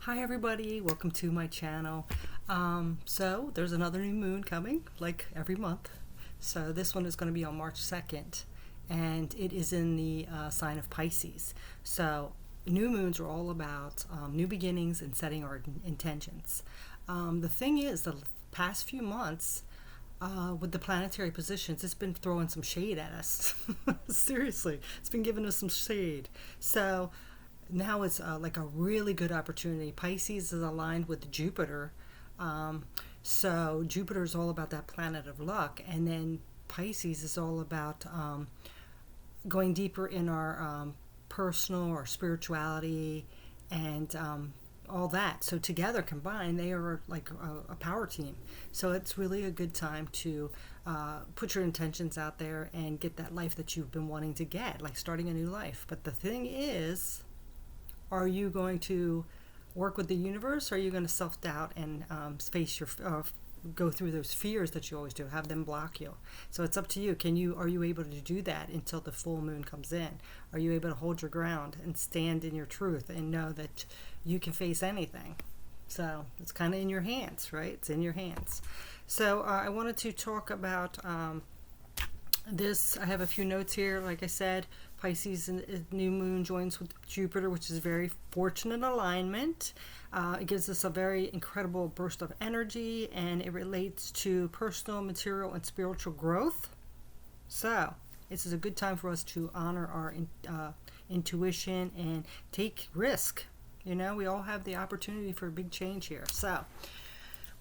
Hi everybody, welcome to my channel. So there's another new moon coming, like every month. So this one is going to be on March 2nd, and it is in the sign of Pisces. So new moons are all about new beginnings and setting our intentions. The thing is, the past few months, with the planetary positions, it's been throwing some shade at us. Seriously, it's been giving us some shade. So now it's like a really good opportunity. Pisces is aligned with Jupiter. So Jupiter is all about that planet of luck, and then Pisces is all about going deeper in our personal or spirituality and all that. So together combined, they are like a power team. So it's really a good time to put your intentions out there and get that life that you've been wanting to get, like starting a new life. But the thing is, are you going to work with the universe, or are you going to self-doubt and face your go through those fears that you always do, have them block you? So it's up to you. Are you able to do that until the full moon comes in? Are you able to hold your ground and stand in your truth and know that you can face anything? So it's kind of in your hands, right? It's in your hands. So I wanted to talk about this. I have a few notes here. Like I said, Pisces and new moon joins with Jupiter, which is a very fortunate alignment. It gives us a very incredible burst of energy, and it relates to personal, material, and spiritual growth. So this is a good time for us to honor our intuition and take risk. You know, we all have the opportunity for a big change here. So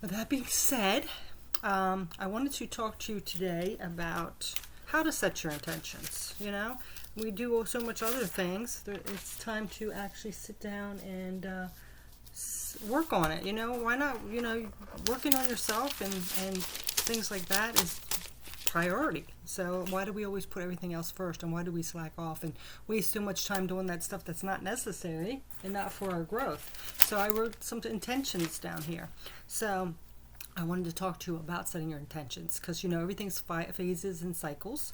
with that being said, I wanted to talk to you today about how to set your intentions. You know, we do so much other things. It's time to actually sit down and work on it. You know, why not? You know, working on yourself and things like that is priority. So why do we always put everything else first, and why do we slack off and waste so much time doing that stuff that's not necessary and not for our growth? So I wrote some intentions down here. So I wanted to talk to you about setting your intentions, because you know everything's phases and cycles.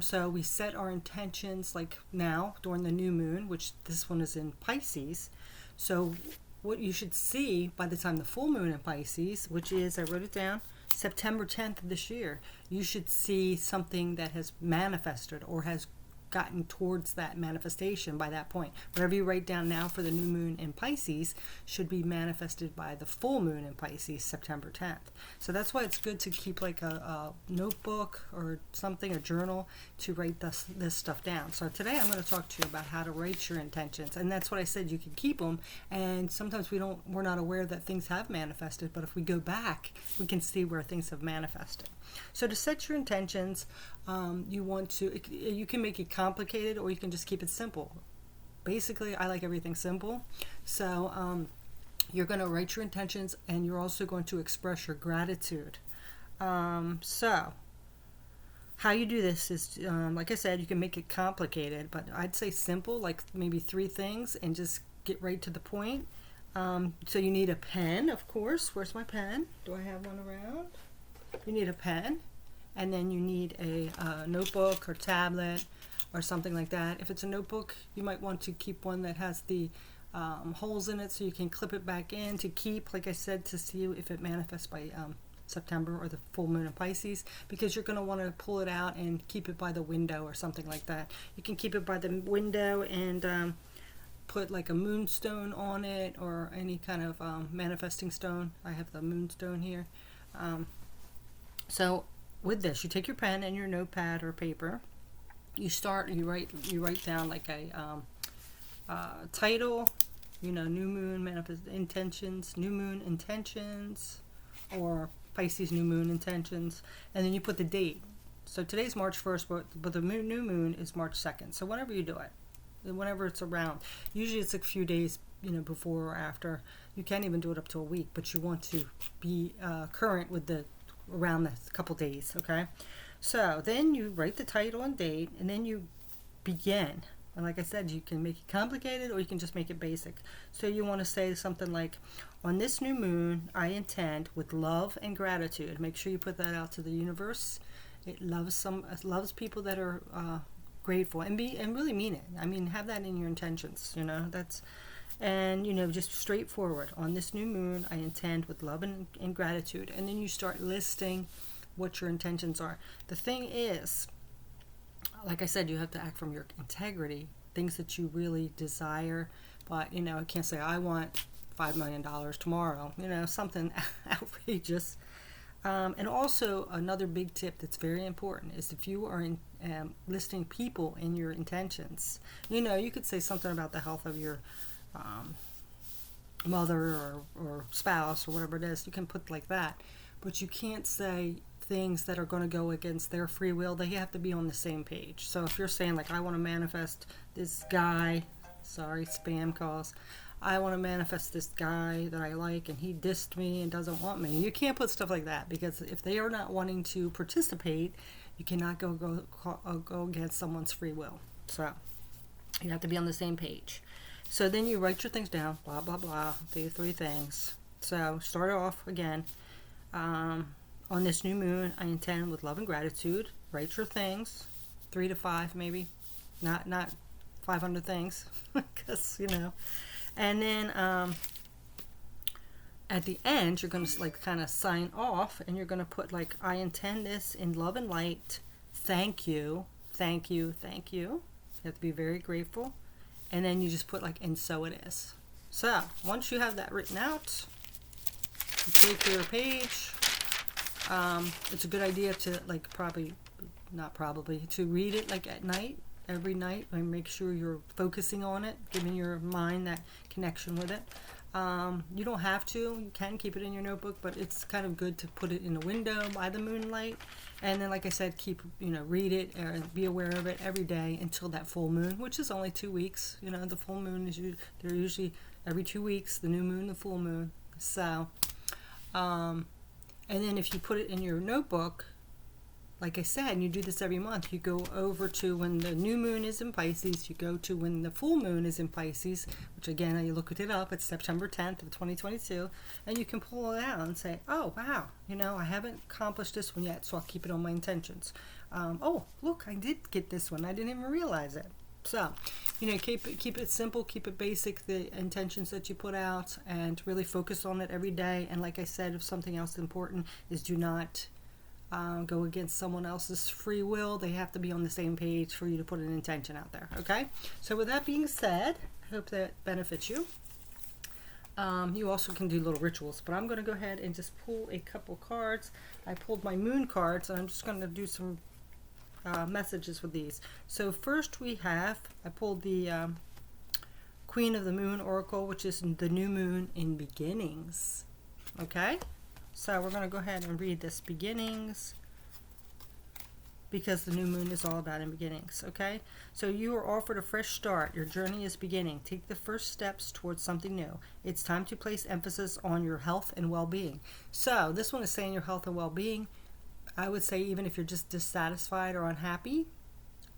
So we set our intentions like now during the new moon, which this one is in Pisces. So what you should see by the time the full moon in Pisces, which is, I wrote it down, September 10th of this year, you should see something that has manifested or has gotten towards that manifestation by that point. Whatever you write down now for the new moon in Pisces should be manifested by the full moon in Pisces, September 10th. So that's why it's good to keep like a notebook or something, a journal, to write this stuff down. So today I'm going to talk to you about how to write your intentions, and that's what I said, you can keep them, and sometimes we're not aware that things have manifested, but if we go back, we can see where things have manifested. So to set your intentions, you can make it complicated, or you can just keep it simple. Basically, I like everything simple. So you're going to write your intentions, and you're also going to express your gratitude. So how you do this is, like I said, you can make it complicated, but I'd say simple, like maybe 3 things, and just get right to the point. So you need a pen, of course. Where's my pen? Do I have one around? You need a pen, and then you need a notebook or tablet or something like that. If it's a notebook, you might want to keep one that has the holes in it, so you can clip it back in to keep, like I said, to see if it manifests by September or the full moon in Pisces, because you're going to want to pull it out and keep it by the window or something like that. You can keep it by the window and put like a moonstone on it, or any kind of manifesting stone. I have the moonstone here. So with this, you take your pen and your notepad or paper. You write down like a title, you know, new moon manifest intentions, new moon intentions, or Pisces new moon intentions, and then you put the date. So today's March 1st, but the new moon is March 2nd. So whenever you do it, whenever it's around, usually it's a few days, you know, before or after. You can't even do it up to a week, but you want to be current with the around the couple days. Okay, so then you write the title and date, and then you begin. And like I said, you can make it complicated, or you can just make it basic. So you want to say something like, on this new moon, I intend, with love and gratitude. Make sure you put that out to the universe. It loves people that are grateful, and really mean it. I mean, have that in your intentions. You know, And, just straightforward. On this new moon, I intend with love and gratitude. And then you start listing what your intentions are. The thing is, like I said, you have to act from your integrity, things that you really desire. But, I can't say, I want $5 million tomorrow, something outrageous. And also, another big tip that's very important is if you are listing people in your intentions, you could say something about the health of your mother or spouse or whatever it is. You can put like that, but you can't say things that are going to go against their free will. They have to be on the same page. So if you're saying, like, I want to manifest this guy, sorry, spam calls, I want to manifest this guy that I like and he dissed me and doesn't want me. You can't put stuff like that, because if they are not wanting to participate, you cannot go against someone's free will. So you have to be on the same page. So then you write your things down, blah, blah, blah, the 3 things. So start off again. On this new moon, I intend with love and gratitude. Write your things, 3 to 5 maybe, not 500 things, because And then at the end, you're going to kind of sign off, and you're going to put I intend this in love and light. Thank you, thank you, thank you. You have to be very grateful. And then you just put and so it is. So once you have that written out, you take your page. It's a good idea to to read it at night, every night, and make sure you're focusing on it, giving your mind that connection with it. You don't have to. You can keep it in your notebook, but it's kind of good to put it in the window by the moonlight. And then, like I said, read it and be aware of it every day until that full moon, which is only 2 weeks. The full moon they're usually every 2 weeks, the new moon, the full moon. So, and then if you put it in your notebook, like I said, and you do this every month, you go over to when the new moon is in Pisces, you go to when the full moon is in Pisces, which again, you looked it up, it's September 10th of 2022, and you can pull it out and say, oh, wow, I haven't accomplished this one yet, so I'll keep it on my intentions. Oh, look, I did get this one. I didn't even realize it. So, keep it simple, keep it basic, the intentions that you put out, and really focus on it every day. And like I said, if something else important is do not go against someone else's free will. They have to be on the same page for you to put an intention out there. Okay? So with that being said, I hope that benefits you. You also can do little rituals, but I'm going to go ahead and just pull a couple cards. I pulled my moon cards, and I'm just going to do some messages with these. So first I pulled the Queen of the Moon Oracle, which is the new moon in beginnings. Okay? So we're going to go ahead and read this beginnings, because the new moon is all about in beginnings. Okay? So you are offered a fresh start. Your journey is beginning. Take the first steps towards something new. It's time to place emphasis on your health and well-being. So this one is saying your health and well-being. I would say even if you're just dissatisfied or unhappy,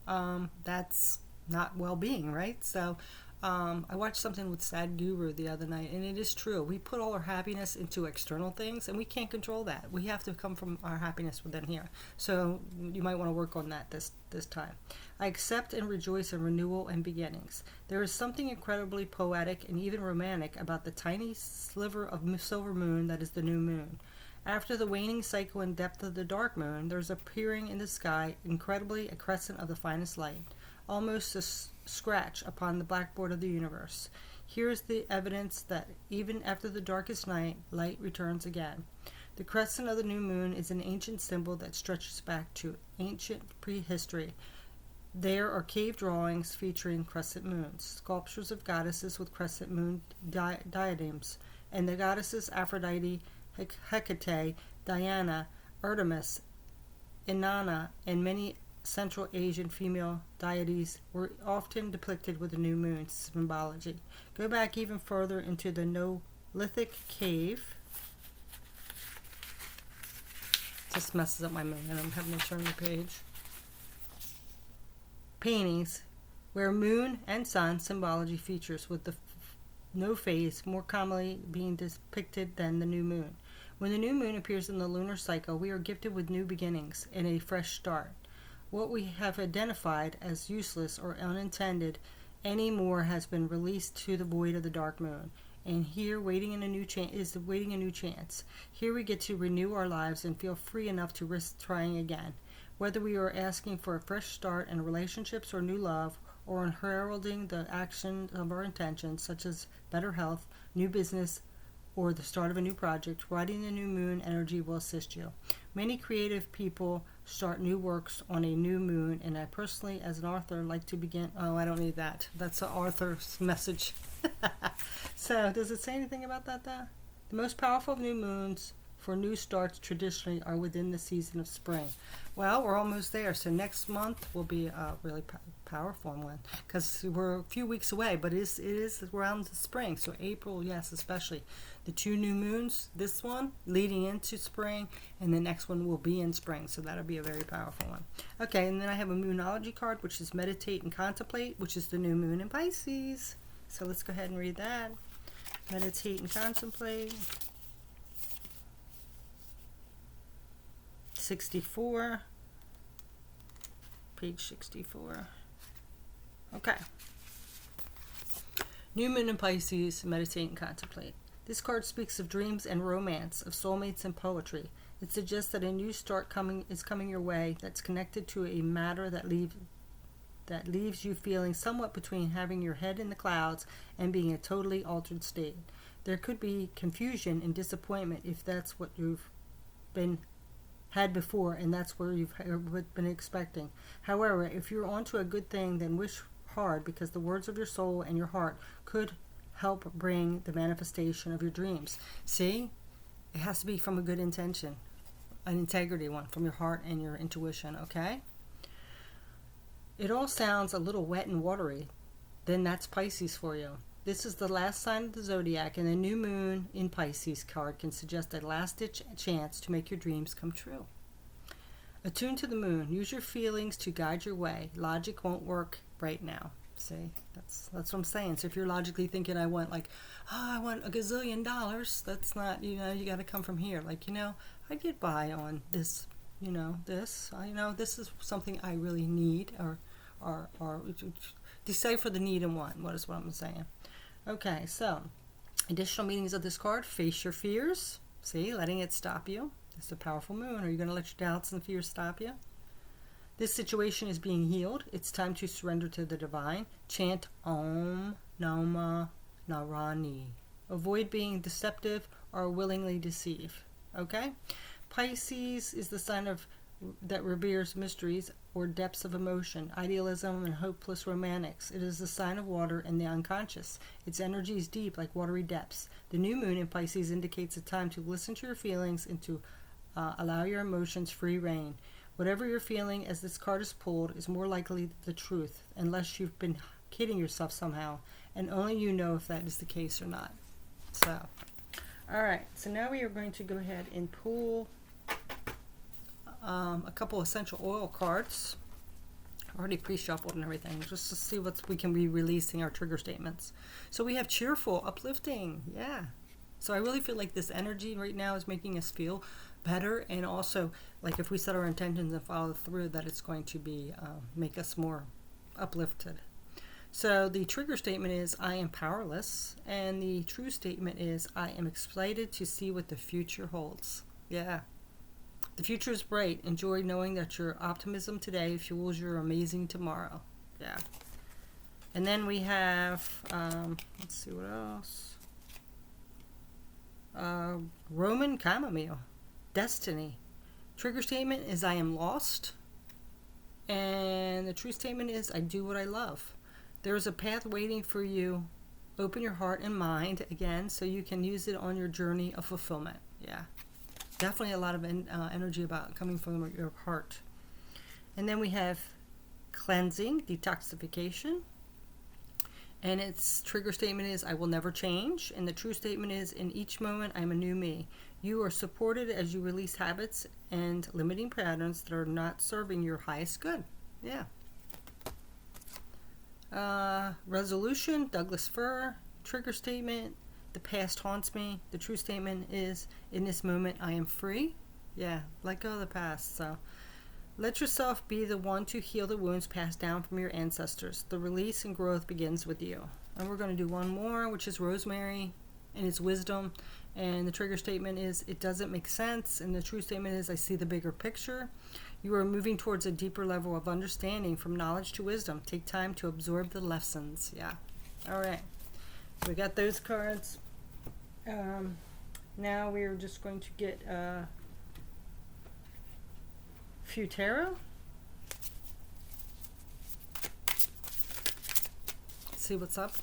that's not well-being, right? So I watched something with Sadhguru the other night, and it is true. We put all our happiness into external things, and we can't control that. We have to come from our happiness within here. So you might want to work on that this time. I accept and rejoice in renewal and beginnings. There is something incredibly poetic and even romantic about the tiny sliver of silver moon that is the new moon. After the waning cycle and depth of the dark moon, there's appearing in the sky incredibly a crescent of the finest light, almost a scratch upon the blackboard of the universe. Here is the evidence that even after the darkest night, light returns again. The crescent of the new moon is an ancient symbol that stretches back to ancient prehistory. There are cave drawings featuring crescent moons, sculptures of goddesses with crescent moon diadems, and the goddesses Aphrodite, Hecate, Diana, Artemis, Inanna, and many Central Asian female deities were often depicted with the new moon symbology. Go back even further into the Neolithic cave. Just messes up my moon, and I'm having to turn the page. Paintings where moon and sun symbology features, with the no phase more commonly being depicted than the new moon. When the new moon appears in the lunar cycle, we are gifted with new beginnings and a fresh start. What we have identified as useless or unintended anymore has been released to the void of the dark moon. And here, waiting a new chance. Here we get to renew our lives and feel free enough to risk trying again. Whether we are asking for a fresh start in relationships or new love, or in heralding the action of our intentions, such as better health, new business, or the start of a new project, riding the new moon energy will assist you. Many creative people start new works on a new moon, and I personally, as an author, like to begin. Oh, I don't need that. That's an author's message. So, does it say anything about that, though? The most powerful new moons for new starts traditionally are within the season of spring. Well, we're almost there, so next month will be a really powerful one, because we're a few weeks away, but it is around the spring. So April, yes, especially the 2 new moons, this one leading into spring, and the next one will be in spring, so that'll be a very powerful one. Okay, and then I have a Moonology card, which is Meditate and Contemplate, which is the new moon in Pisces. So let's go ahead and read that. Meditate and Contemplate. 64, page 64. Okay. New moon in Pisces, meditate and contemplate. This card speaks of dreams and romance, of soulmates and poetry. It suggests that a new start is coming your way that's connected to a matter that leaves you feeling somewhat between having your head in the clouds and being a totally altered state. There could be confusion and disappointment if that's what you've had before, and that's where you've been expecting. However, if you're onto a good thing, then wish hard, because the words of your soul and your heart could help bring the manifestation of your dreams. See, it has to be from a good intention, an integrity one, from your heart and your intuition. Okay, it all sounds a little wet and watery. Then that's Pisces for you. This is the last sign of the zodiac, and the new moon in Pisces card can suggest a last-ditch chance to make your dreams come true. Attune to the moon. Use your feelings to guide your way. Logic won't work right now. See, that's what I'm saying. So if you're logically thinking, I want I want $1 gazillion, that's not, you got to come from here. I get by on this, this is something I really need, or decipher the need and want. What is what I'm saying? Okay, so additional meanings of this card: face your fears. See, letting it stop you. It's a powerful moon. Are you going to let your doubts and fears stop you? This situation is being healed. It's time to surrender to the divine. Chant Om Nama Narani. Avoid being deceptive or willingly deceive. Okay? Pisces is the sign that reveres mysteries or depths of emotion, idealism, and hopeless romantics. It is the sign of water and the unconscious. Its energy is deep, like watery depths. The new moon in Pisces indicates a time to listen to your feelings and to allow your emotions free rein. Whatever you're feeling as this card is pulled is more likely the truth, unless you've been kidding yourself somehow, and only you know if that is the case or not. So, alright, so now we are going to go ahead and pull a couple essential oil cards. I've already pre-shuffled and everything, just to see what we can be releasing our trigger statements. So we have cheerful, uplifting, yeah. So I really feel like this energy right now is making us feel better, and also, like, if we set our intentions and follow through, that it's going to be make us more uplifted. So the trigger statement is, I am powerless, and the true statement is, I am excited to see what the future holds. Yeah. The future is bright. Enjoy knowing that your optimism today fuels your amazing tomorrow. Yeah. And then we have, let's see what else. Roman chamomile. Destiny. Trigger statement is, I am lost. And the true statement is, I do what I love. There is a path waiting for you. Open your heart and mind again, so you can use it on your journey of fulfillment. Yeah. Definitely a lot of energy about coming from your heart. And then we have cleansing, detoxification. And its trigger statement is, I will never change. And the true statement is, in each moment, I'm a new me. You are supported as you release habits and limiting patterns that are not serving your highest good. Yeah. Resolution, Douglas Fir. Trigger statement, the past haunts me. The true statement is, in this moment, I am free. Yeah, let go of the past. So Let yourself be the one to heal the wounds passed down from your ancestors. The release and growth begins with you. And we're going to do one more, which is Rosemary and its wisdom. And the trigger statement is, it doesn't make sense. And the true statement is, I see the bigger picture. You are moving towards a deeper level of understanding, from knowledge to wisdom. Take time to absorb the lessons. Yeah. All right. We got those cards. Now we are just going to get a few tarot. See what's up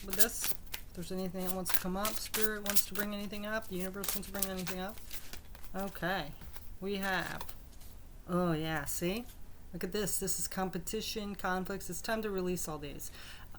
with this. If there's anything that wants to come up, Spirit wants to bring anything up, the universe wants to bring anything up. Okay, we have, oh yeah, see? Look at this. This is competition, conflicts. It's time to release all these.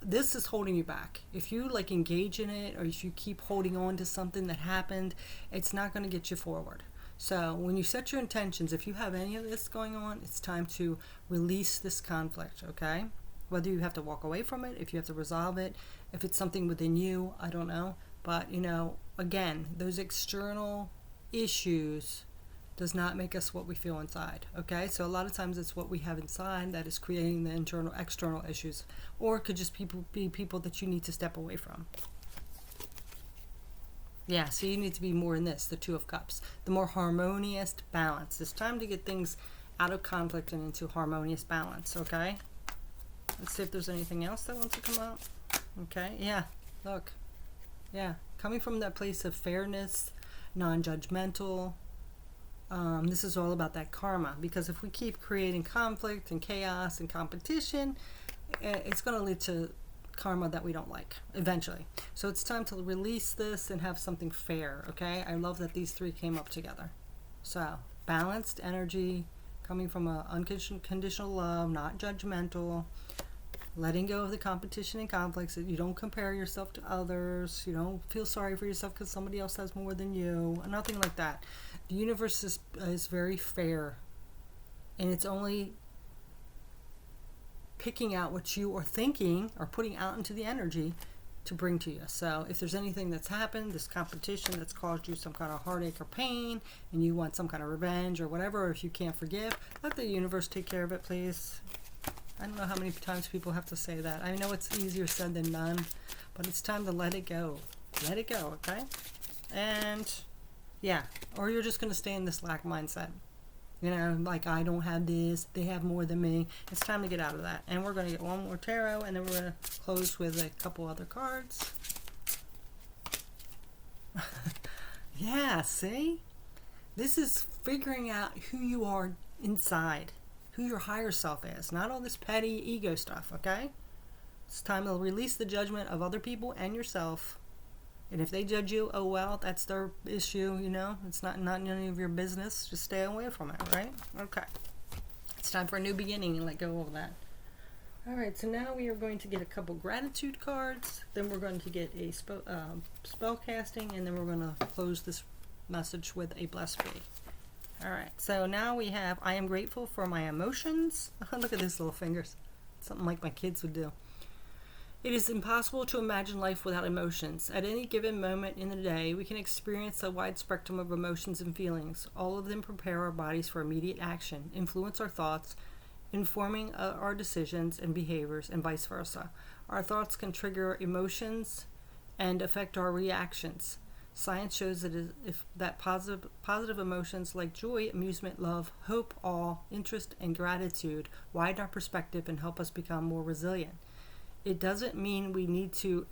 This is holding you back. If you like engage in it, or if you keep holding on to something that happened, it's not going to get you forward. So when you set your intentions, if you have any of this going on, it's time to release this conflict, okay? Whether you have to walk away from it, if you have to resolve it, if it's something within you, I don't know. But, you know, again, those external issues does not make us what we feel inside, okay? So a lot of times it's what we have inside that is creating the external issues. Or it could just be people that you need to step away from. Yeah, so you need to be more in this, the Two of Cups. The more harmonious balance. It's time to get things out of conflict and into harmonious balance, okay? Let's see if there's anything else that wants to come out. Okay, yeah, look. Yeah, coming from that place of fairness, non-judgmental. This is all about that karma, because if we keep creating conflict and chaos and competition, it's going to lead to karma that we don't like eventually. So it's time to release this and have something fair, okay? I love that these three came up together. So balanced energy, coming from a unconditional love, not judgmental, letting go of the competition and conflicts. You don't compare yourself to others. You don't feel sorry for yourself because somebody else has more than you. Nothing like that. The universe is very fair, and it's only picking out what you are thinking or putting out into the energy to bring to you. So if there's anything that's happened, this competition that's caused you some kind of heartache or pain, and you want some kind of revenge or whatever, or if you can't forgive, let the universe take care of it, please. I don't know how many times people have to say that. I know it's easier said than done, but it's time to let it go. Let it go, okay? And yeah, or you're just going to stay in this lack mindset. You know, like, I don't have this, they have more than me. It's time to get out of that. And we're going to get one more tarot, and then we're going to close with a couple other cards. Yeah, see? This is figuring out who you are inside, who your higher self is, not all this petty ego stuff, okay? It's time to release the judgment of other people and yourself. And if they judge you, oh well, that's their issue, you know? It's not none of your business. Just stay away from it, right? Okay. It's time for a new beginning and let go of that. Alright, so now we are going to get a couple gratitude cards. Then we're going to get a spell casting, and then we're going to close this message with a blessed be. Alright, so now we have, I am grateful for my emotions. Look at these little fingers. Something like my kids would do. It is impossible to imagine life without emotions. At any given moment in the day, we can experience a wide spectrum of emotions and feelings. All of them prepare our bodies for immediate action, influence our thoughts, informing our decisions and behaviors, and vice versa. Our thoughts can trigger emotions and affect our reactions. Science shows that positive emotions like joy, amusement, love, hope, awe, interest, and gratitude widen our perspective and help us become more resilient. It doesn't mean we need to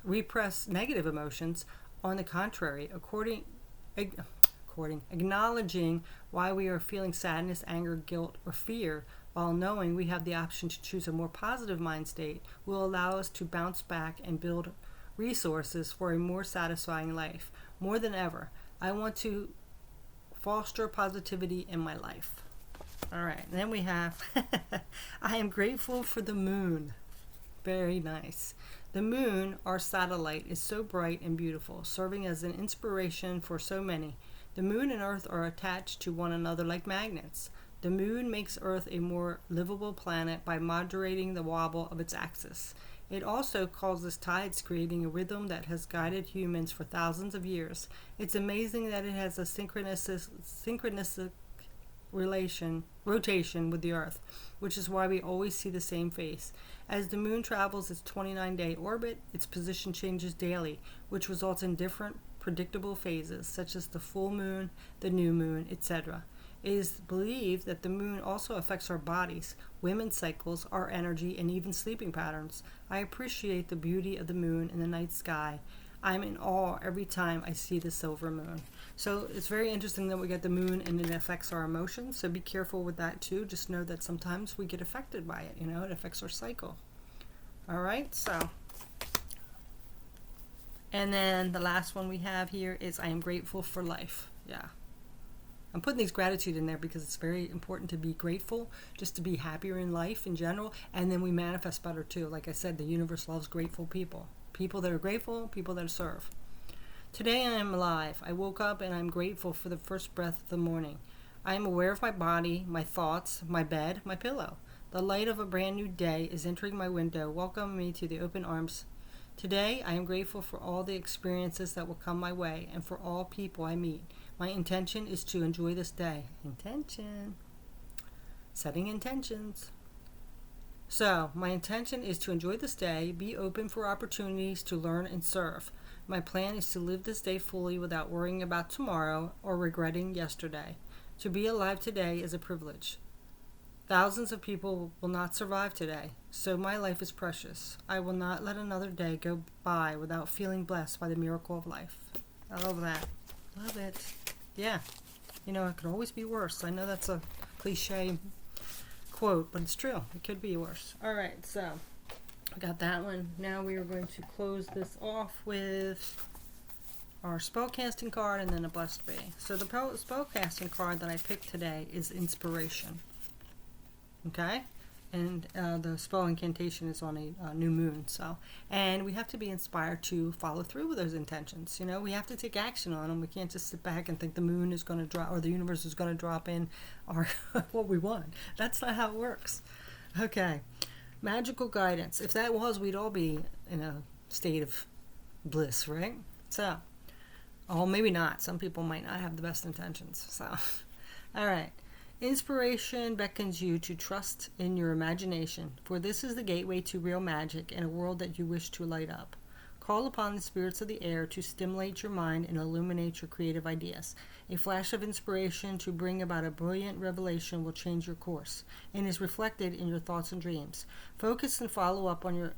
repress negative emotions. On the contrary, acknowledging why we are feeling sadness, anger, guilt, or fear, while knowing we have the option to choose a more positive mind state, will allow us to bounce back and build resources for a more satisfying life. More than ever, I want to foster positivity in my life. All right, then we have, I am grateful for the moon. Very nice. The moon, our satellite, is so bright and beautiful, serving as an inspiration for so many. The moon and Earth are attached to one another like magnets. The moon makes Earth a more livable planet by moderating the wobble of its axis. It also causes tides, creating a rhythm that has guided humans for thousands of years. It's amazing that it has a synchronistic rotation with the Earth, which is why we always see the same face. As the moon travels its 29-day orbit, its position changes daily, which results in different predictable phases, such as the full moon, the new moon, etc. It is believed that the moon also affects our bodies, women's cycles, our energy, and even sleeping patterns. I appreciate the beauty of the moon in the night sky. I'm in awe every time I see the silver moon. So it's very interesting that we get the moon and it affects our emotions. So be careful with that too. Just know that sometimes we get affected by it. It affects our cycle. All right, so. And then the last one we have here is I am grateful for life. Yeah. I'm putting these gratitude in there because it's very important to be grateful, just to be happier in life in general. And then we manifest better too. Like I said, the universe loves grateful people. People that are grateful, people that serve. Today I am alive. I woke up and I'm grateful for the first breath of the morning. I am aware of my body, my thoughts, my bed, my pillow. The light of a brand new day is entering my window, welcoming me to the open arms. Today I am grateful for all the experiences that will come my way and for all people I meet. My intention is to enjoy this day. Intention. Setting intentions. So, my intention is to enjoy this day, be open for opportunities to learn and serve. My plan is to live this day fully without worrying about tomorrow or regretting yesterday. To be alive today is a privilege. Thousands of people will not survive today, so my life is precious. I will not let another day go by without feeling blessed by the miracle of life. I love that. Love it. Yeah. It could always be worse. I know that's a cliche quote, but it's true. It could be worse. All right, so I got that one. Now we are going to close this off with our spellcasting card and then a blessed bee. So the spellcasting card that I picked today is inspiration. Okay? And the spell incantation is on a new moon. And we have to be inspired to follow through with those intentions. We have to take action on them. We can't just sit back and think the moon is going to drop or the universe is going to drop in our what we want. That's not how it works. Okay. Magical guidance. If that was, we'd all be in a state of bliss, right? So, maybe not. Some people might not have the best intentions. So, all right. Inspiration beckons you to trust in your imagination, for this is the gateway to real magic and a world that you wish to light up. Call upon the spirits of the air to stimulate your mind and illuminate your creative ideas. A flash of inspiration to bring about a brilliant revelation will change your course and is reflected in your thoughts and dreams. Focus and follow up on your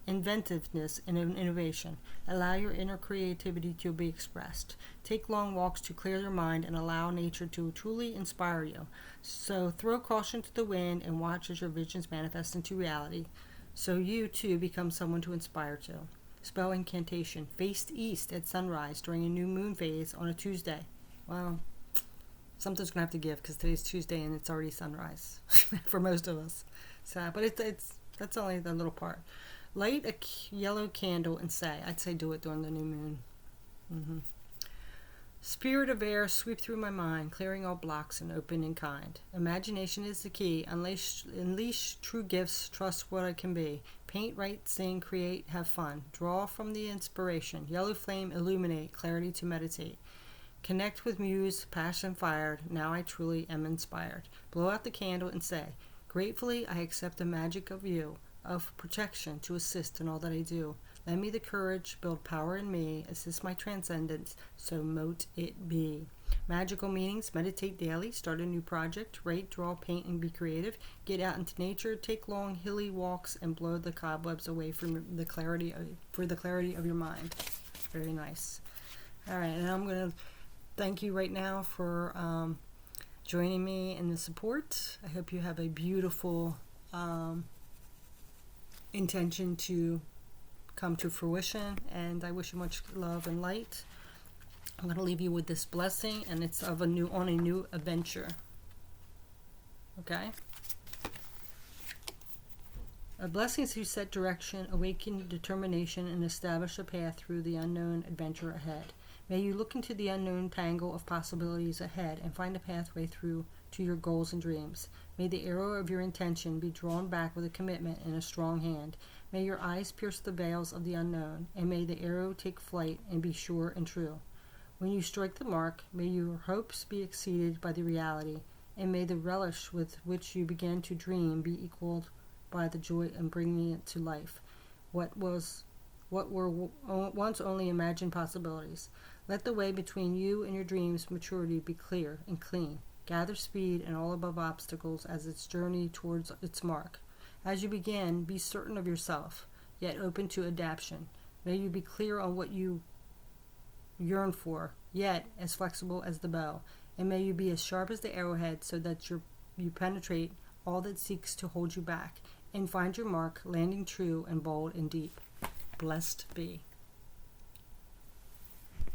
inventiveness and innovation. Allow your inner creativity to be expressed. Take long walks to clear your mind and allow nature to truly inspire you. So throw caution to the wind and watch as your visions manifest into reality, so you too become someone to inspire to. Spell incantation. Face east at sunrise during a new moon phase on a Tuesday. Well, something's gonna have to give because today's Tuesday and it's already sunrise for most of us. So, but that's only the little part. Light a yellow candle and say, I'd say do it during the new moon. Spirit of air, sweep through my mind, clearing all blocks and open and kind. Imagination is the key. Unleash true gifts, trust what it can be. Paint, write, sing, create, have fun. Draw from the inspiration. Yellow flame, illuminate, clarity to meditate. Connect with muse, passion fired. Now I truly am inspired. Blow out the candle and say, gratefully I accept the magic of you, of protection to assist in all that I do. Lend me the courage, build power in me, assist my transcendence, so mote it be. Magical meanings, meditate daily, start a new project, write, draw, paint, and be creative. Get out into nature, take long, hilly walks, and blow the cobwebs away from the clarity of your mind. Very nice. All right, and I'm going to thank you right now for joining me in the support. I hope you have a beautiful intention to come to fruition, and I wish you much love and light. I'm going to leave you with this blessing, and it's on a new adventure. Okay? A blessing is to set direction, awaken determination, and establish a path through the unknown adventure ahead. May you look into the unknown tangle of possibilities ahead and find a pathway through to your goals and dreams. May the arrow of your intention be drawn back with a commitment and a strong hand. May your eyes pierce the veils of the unknown, and may the arrow take flight and be sure and true. When you strike the mark, may your hopes be exceeded by the reality, and may the relish with which you began to dream be equaled by the joy in bringing it to life. What were once only imagined possibilities. Let the way between you and your dream's maturity be clear and clean. Gather speed and all above obstacles as its journey towards its mark. As you begin, be certain of yourself, yet open to adaptation. May you be clear on what you yearn for, yet as flexible as the bow. And may you be as sharp as the arrowhead, so that you penetrate all that seeks to hold you back, and find your mark, landing true and bold and deep. Blessed be.